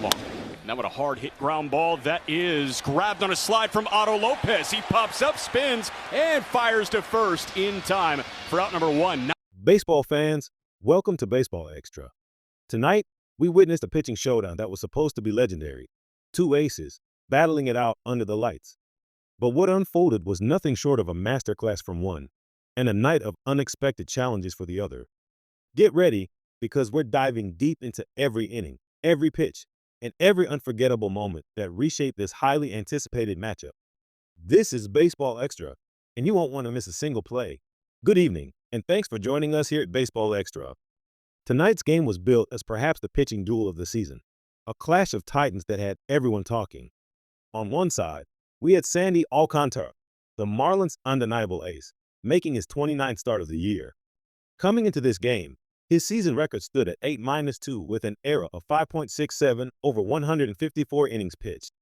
long. Now with a hard hit ground ball that is grabbed on a slide from Otto Lopez. He pops up, spins, and fires to first in time for out number one. Baseball fans, welcome to Baseball Extra. Tonight, we witnessed a pitching showdown that was supposed to be legendary. Two aces, battling it out under the lights. But what unfolded was nothing short of a masterclass from one, and a night of unexpected challenges for the other. Get ready, because we're diving deep into every inning, every pitch, and every unforgettable moment that reshaped this highly anticipated matchup. This is Baseball Extra, and you won't want to miss a single play. Good evening, and thanks for joining us here at Baseball Extra. Tonight's game was billed as perhaps the pitching duel of the season, a clash of titans that had everyone talking. On one side, we had Sandy Alcantara, the Marlins' undeniable ace, making his 29th start of the year. Coming into this game, his season record stood at 8-2 with an ERA of 5.67 over 154 innings pitched.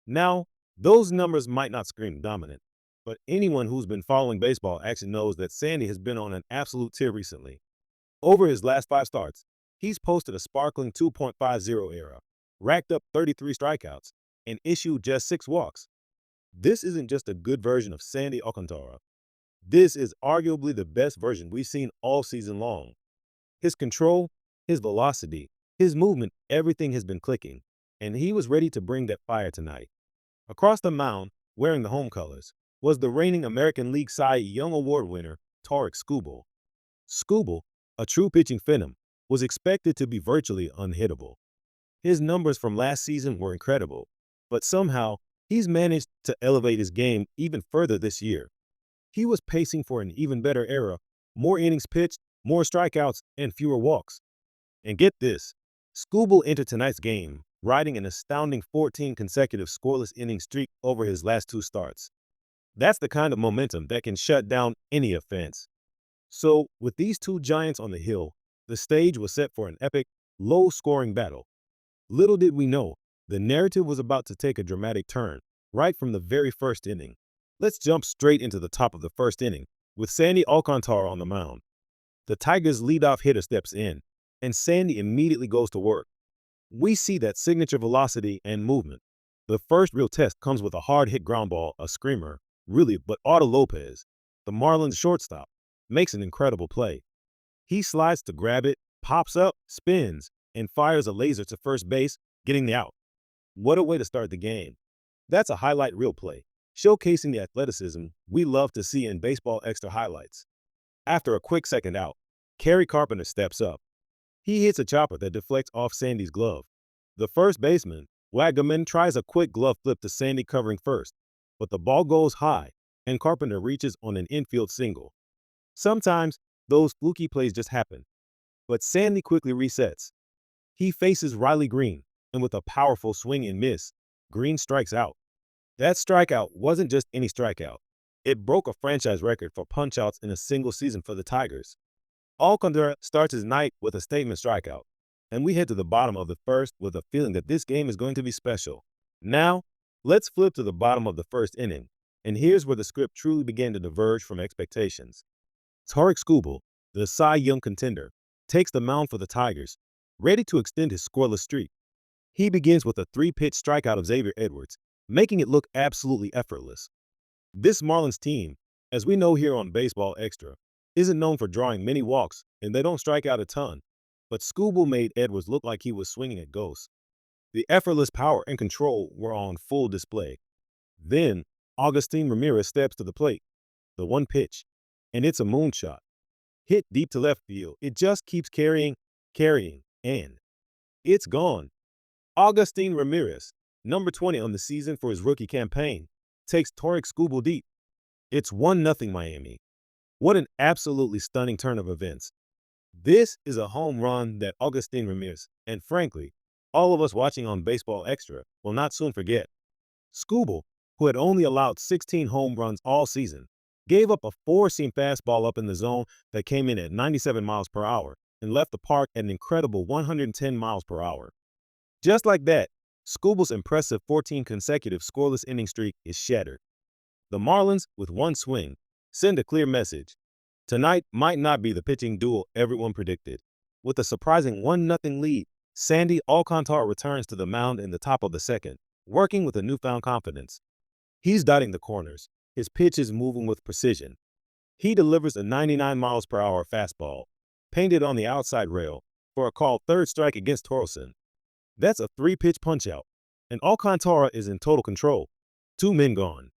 Now, those numbers might not scream dominant, but anyone who's been following baseball actually knows that Sandy has been on an absolute tear recently. Over his last 5 starts, he's posted a sparkling 2.50 ERA, racked up 33 strikeouts, and issued just 6 walks. This isn't just a good version of Sandy Alcantara. This is arguably the best version we've seen all season long. His control, his velocity, his movement, everything has been clicking, and he was ready to bring that fire tonight. Across the mound, wearing the home colors, was the reigning American League Cy Young Award winner, Tarik Skubal. Skubal, a true pitching phenom, was expected to be virtually unhittable. His numbers from last season were incredible, but somehow he's managed to elevate his game even further this year. He was pacing for an even better era, more innings pitched, more strikeouts, and fewer walks. And get this, Skubal entered tonight's game riding an astounding 14 consecutive scoreless inning streak over his last 2 starts. That's the kind of momentum that can shut down any offense. So, with these two giants on the hill, the stage was set for an epic, low-scoring battle. Little did we know, the narrative was about to take a dramatic turn, right from the very first inning. Let's jump straight into the top of the first inning, with Sandy Alcantara on the mound. The Tigers' leadoff hitter steps in, and Sandy immediately goes to work. We see that signature velocity and movement. The first real test comes with a hard-hit ground ball, a screamer, really, but Otto Lopez, the Marlins shortstop, makes an incredible play. He slides to grab it, pops up, spins, and fires a laser to first base, getting the out. What a way to start the game. That's a highlight reel play, showcasing the athleticism we love to see in Baseball Extra highlights. After a quick second out, Kerry Carpenter steps up. He hits a chopper that deflects off Sandy's glove. The first baseman, Wagaman, tries a quick glove flip to Sandy covering first, but the ball goes high, and Carpenter reaches on an infield single. Sometimes, those fluky plays just happen, but Sandy quickly resets. He faces Riley Green, and with a powerful swing and miss, Green strikes out. That strikeout wasn't just any strikeout. It broke a franchise record for punchouts in a single season for the Tigers. Alcantara starts his night with a statement strikeout, and we head to the bottom of the first with a feeling that this game is going to be special. Now, let's flip to the bottom of the first inning, and here's where the script truly began to diverge from expectations. Tarik Skubal, the Cy Young contender, takes the mound for the Tigers, ready to extend his scoreless streak. He begins with a 3-pitch strikeout of Xavier Edwards, making it look absolutely effortless. This Marlins team, as we know here on Baseball Extra, isn't known for drawing many walks, and they don't strike out a ton. But Skubal made Edwards look like he was swinging at ghosts. The effortless power and control were on full display. Then, Agustin Ramirez steps to the plate. The 1 pitch, and it's a moonshot. Hit deep to left field. It just keeps carrying, and it's gone. Agustin Ramirez, number 20 on the season for his rookie campaign, takes Tarik Skubal deep. It's 1-0 Miami. What an absolutely stunning turn of events. This is a home run that Agustin Ramirez, and frankly, all of us watching on Baseball Extra, will not soon forget. Skubal, who had only allowed 16 home runs all season, gave up a 4-seam fastball up in the zone that came in at 97 miles per hour and left the park at an incredible 110 miles per hour. Just like that, Skubal's impressive 14 consecutive scoreless inning streak is shattered. The Marlins, with 1 swing, send a clear message. Tonight might not be the pitching duel everyone predicted. With a surprising 1-0 lead, Sandy Alcantara returns to the mound in the top of the second, working with a newfound confidence. He's dotting the corners. His pitch is moving with precision. He delivers a 99 miles per hour fastball, painted on the outside rail, for a called third strike against Torkelson. That's a three-pitch punch-out, and Alcantara is in total control. Two men gone.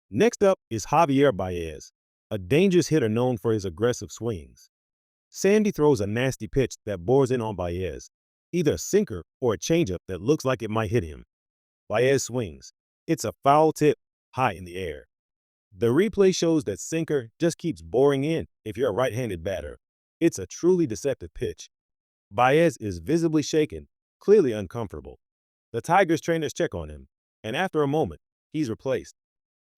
Next up is Javier Baez, a dangerous hitter known for his aggressive swings. Sandy throws a nasty pitch that bores in on Baez, either a sinker or a changeup that looks like it might hit him. Baez swings. It's a foul tip high in the air. The replay shows that sinker just keeps boring in if you're a right-handed batter. It's a truly deceptive pitch. Baez is visibly shaken, clearly uncomfortable. The Tigers trainers check on him, and after a moment, he's replaced.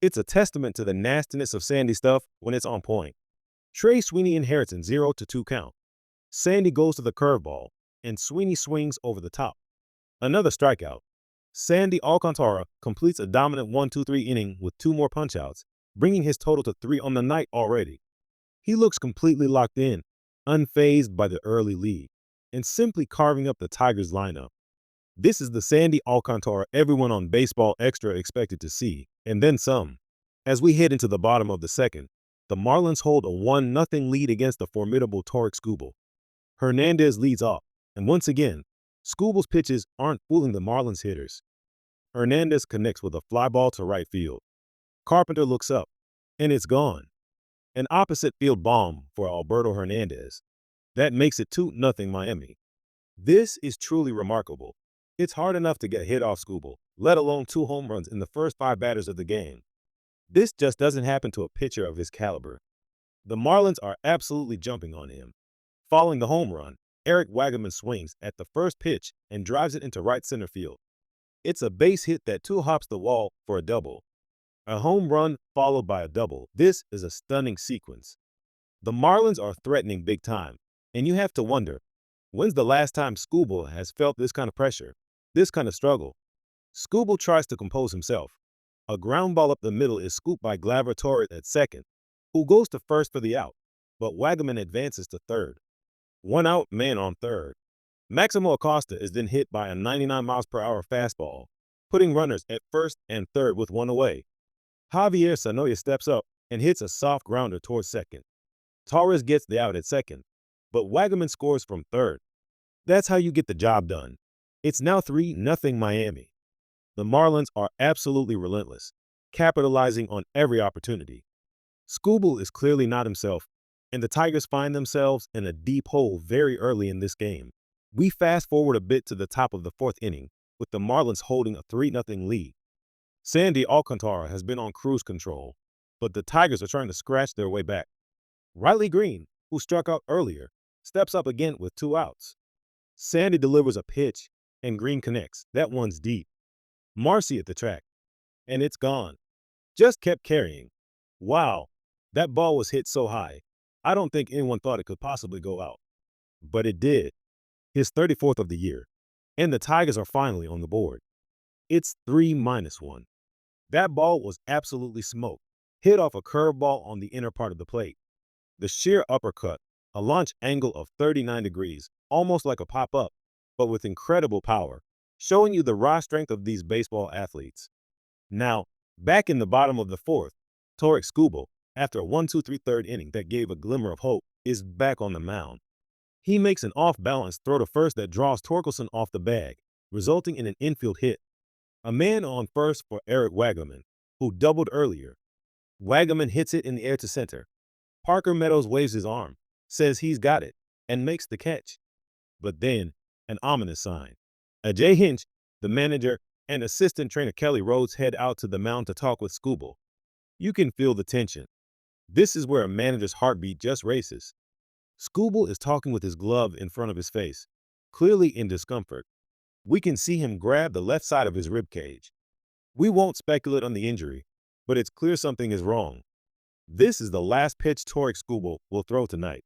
It's a testament to the nastiness of Sandy's stuff when it's on point. Trey Sweeney inherits in 0-2 count. Sandy goes to the curveball, and Sweeney swings over the top. Another strikeout. Sandy Alcantara completes a dominant 1-2-3 inning with two more punchouts, bringing his total to 3 on the night already. He looks completely locked in, unfazed by the early lead, and simply carving up the Tigers lineup. This is the Sandy Alcantara everyone on Baseball Extra expected to see, and then some. As we head into the bottom of the second, the Marlins hold a 1-0 lead against the formidable Tarik Skubal. Hernandez leads off, and once again, Skubal's pitches aren't fooling the Marlins hitters. Hernandez connects with a fly ball to right field. Carpenter looks up, and it's gone. An opposite field bomb for Alberto Hernandez. That makes it 2-0 Miami. This is truly remarkable. It's hard enough to get hit off Skubal, let alone 2 home runs in the first 5 batters of the game. This just doesn't happen to a pitcher of his caliber. The Marlins are absolutely jumping on him. Following the home run, Eric Wagaman swings at the first pitch and drives it into right center field. It's a base hit that 2-hops the wall for a double. A home run followed by a double. This is a stunning sequence. The Marlins are threatening big time, and you have to wonder, when's the last time Skubal has felt this kind of pressure, this kind of struggle? Skubal tries to compose himself. A ground ball up the middle is scooped by Gleyber Torres at second, who goes to first for the out, but Wagaman advances to third. 1 out, man on third. Maximo Acosta is then hit by a 99 miles per hour fastball, putting runners at first and third with 1 away. Javier Sanoya steps up and hits a soft grounder towards second. Torres gets the out at second, but Wagaman scores from third. That's how you get the job done. It's now 3-0 Miami. The Marlins are absolutely relentless, capitalizing on every opportunity. Skubal is clearly not himself, and the Tigers find themselves in a deep hole very early in this game. We fast forward a bit to the top of the 4th inning, with the Marlins holding a 3-0 lead. Sandy Alcantara has been on cruise control, but the Tigers are trying to scratch their way back. Riley Green, who struck out earlier, steps up again with 2 outs. Sandy delivers a pitch, and Green connects. That one's deep. Marcy at the track, and it's gone. Just kept carrying. Wow, that ball was hit so high, I don't think anyone thought it could possibly go out. But it did. His 34th of the year, and the Tigers are finally on the board. It's 3-1. That ball was absolutely smoked, hit off a curveball on the inner part of the plate. The sheer uppercut, a launch angle of 39 degrees, almost like a pop-up, but with incredible power, showing you the raw strength of these baseball athletes. Now, back in the bottom of the 4th, Tarik Skubal, after a 1-2-3 third inning that gave a glimmer of hope, is back on the mound. He makes an off-balance throw to first that draws Torkelson off the bag, resulting in an infield hit. A man on first for Eric Wagaman, who doubled earlier. Wagaman hits it in the air to center. Parker Meadows waves his arm, says he's got it, and makes the catch. But then, an ominous sign. Ajay Hinch, the manager, and assistant trainer Kelly Rhodes head out to the mound to talk with Skubal. You can feel the tension. This is where a manager's heartbeat just races. Skubal is talking with his glove in front of his face, clearly in discomfort. We can see him grab the left side of his rib cage. We won't speculate on the injury, but it's clear something is wrong. This is the last pitch Tarik Skubal will throw tonight.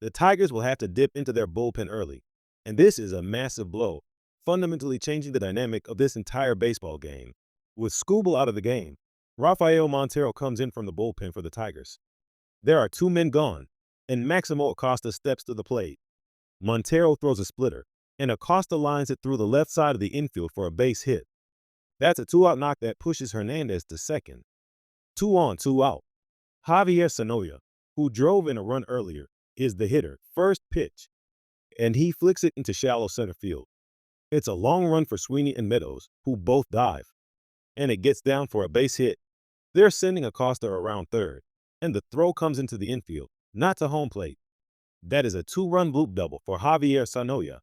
The Tigers will have to dip into their bullpen early, and this is a massive blow, fundamentally changing the dynamic of this entire baseball game. With Skubal out of the game, Rafael Montero comes in from the bullpen for the Tigers. There are 2 men gone, and Maximo Acosta steps to the plate. Montero throws a splitter, and Acosta lines it through the left side of the infield for a base hit. That's a two-out knock that pushes Hernandez to second. 2 on, 2 out. Javier Sanoya, who drove in a run earlier, is the hitter. First pitch, and he flicks it into shallow center field. It's a long run for Sweeney and Meadows, who both dive, and it gets down for a base hit. They're sending Acosta around third, and the throw comes into the infield, not to home plate. That is a 2-run bloop double for Javier Sanoya.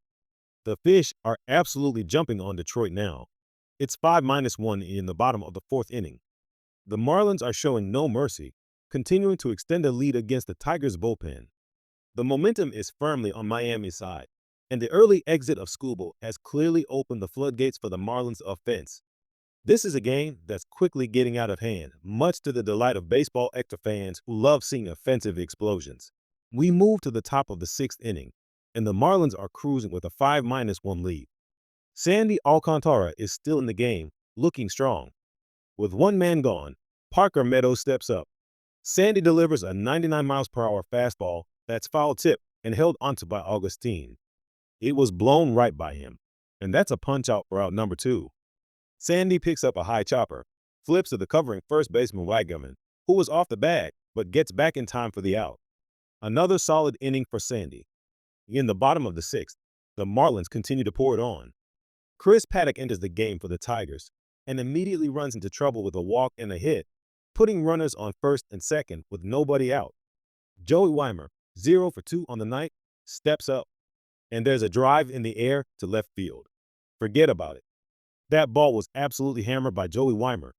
The Fish are absolutely jumping on Detroit now. It's 5-1 in the bottom of the 4th inning. The Marlins are showing no mercy, continuing to extend a lead against the Tigers' bullpen. The momentum is firmly on Miami's side, and the early exit of Skubal has clearly opened the floodgates for the Marlins' offense. This is a game that's quickly getting out of hand, much to the delight of Baseball Extra fans who love seeing offensive explosions. We move to the top of the 6th inning, and the Marlins are cruising with a 5-1 lead. Sandy Alcantara is still in the game, looking strong. With one man gone, Parker Meadows steps up. Sandy delivers a 99 miles per hour fastball that's foul tipped and held onto by Augustine. It was blown right by him, and that's a punch-out for out number 2. Sandy picks up a high chopper, flips to the covering first baseman Wagaman, who was off the bag but gets back in time for the out. Another solid inning for Sandy. In the bottom of the 6th, the Marlins continue to pour it on. Chris Paddock enters the game for the Tigers and immediately runs into trouble with a walk and a hit, putting runners on first and second with nobody out. Joey Weimer, 0 for 2 on the night, steps up, and there's a drive in the air to left field. Forget about it. That ball was absolutely hammered by Joey Weimer.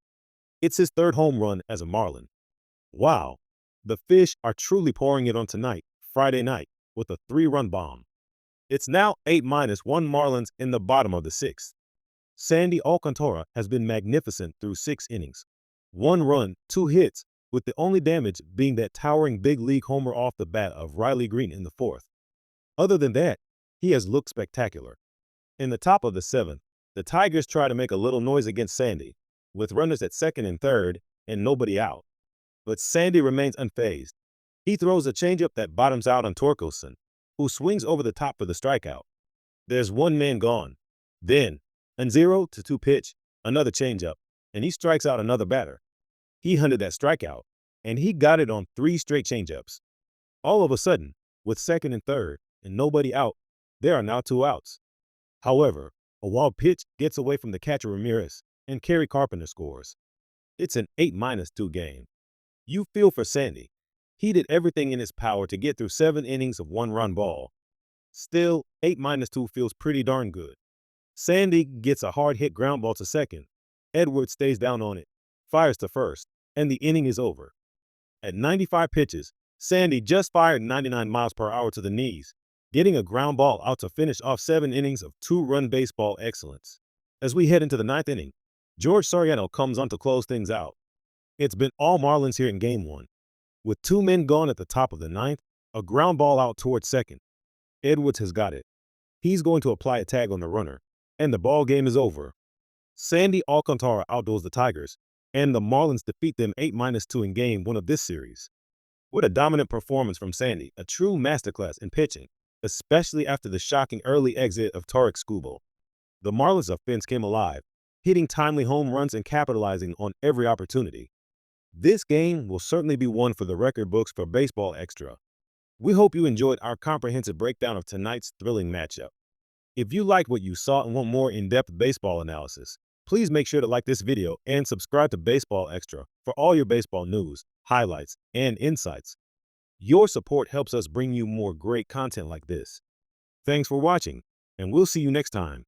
It's his 3rd home run as a Marlin. Wow, the Fish are truly pouring it on tonight, Friday night, with a 3-run bomb. It's now 8-1 Marlins in the bottom of the 6th. Sandy Alcantara has been magnificent through 6 innings. 1 run, 2 hits, with the only damage being that towering big league homer off the bat of Riley Green in the 4th. Other than that, he has looked spectacular. In the top of the 7th, the Tigers try to make a little noise against Sandy, with runners at second and third and nobody out. But Sandy remains unfazed. He throws a changeup that bottoms out on Torkelson, who swings over the top for the strikeout. There's one man gone. Then, a 0-2 pitch, another changeup, and he strikes out another batter. He hunted that strikeout, and he got it on 3 straight changeups. All of a sudden, with second and third and nobody out, there are now 2 outs. However, a wild pitch gets away from the catcher Ramirez, and Kerry Carpenter scores. It's an 8-2 game. You feel for Sandy. He did everything in his power to get through 7 innings of 1-run ball. Still, 8-2 feels pretty darn good. Sandy gets a hard-hit ground ball to second. Edwards stays down on it, fires to first, and the inning is over. At 95 pitches, Sandy just fired 99 miles per hour to the knees, getting a ground ball out to finish off 7 innings of 2-run baseball excellence. As we head into the 9th inning, George Soriano comes on to close things out. It's been all Marlins here in Game 1. With 2 men gone at the top of the 9th, a ground ball out towards second. Edwards has got it. He's going to apply a tag on the runner, and the ball game is over. Sandy Alcantara outdoes the Tigers, and the Marlins defeat them 8-2 in Game 1 of this series. What a dominant performance from Sandy, a true masterclass in pitching, especially after the shocking early exit of Tarik Skubal. The Marlins offense came alive, hitting timely home runs and capitalizing on every opportunity. This game will certainly be one for the record books for Baseball Extra. We hope you enjoyed our comprehensive breakdown of tonight's thrilling matchup. If you liked what you saw and want more in-depth baseball analysis, please make sure to like this video and subscribe to Baseball Extra for all your baseball news, highlights, and insights. Your support helps us bring you more great content like this. Thanks for watching, and we'll see you next time.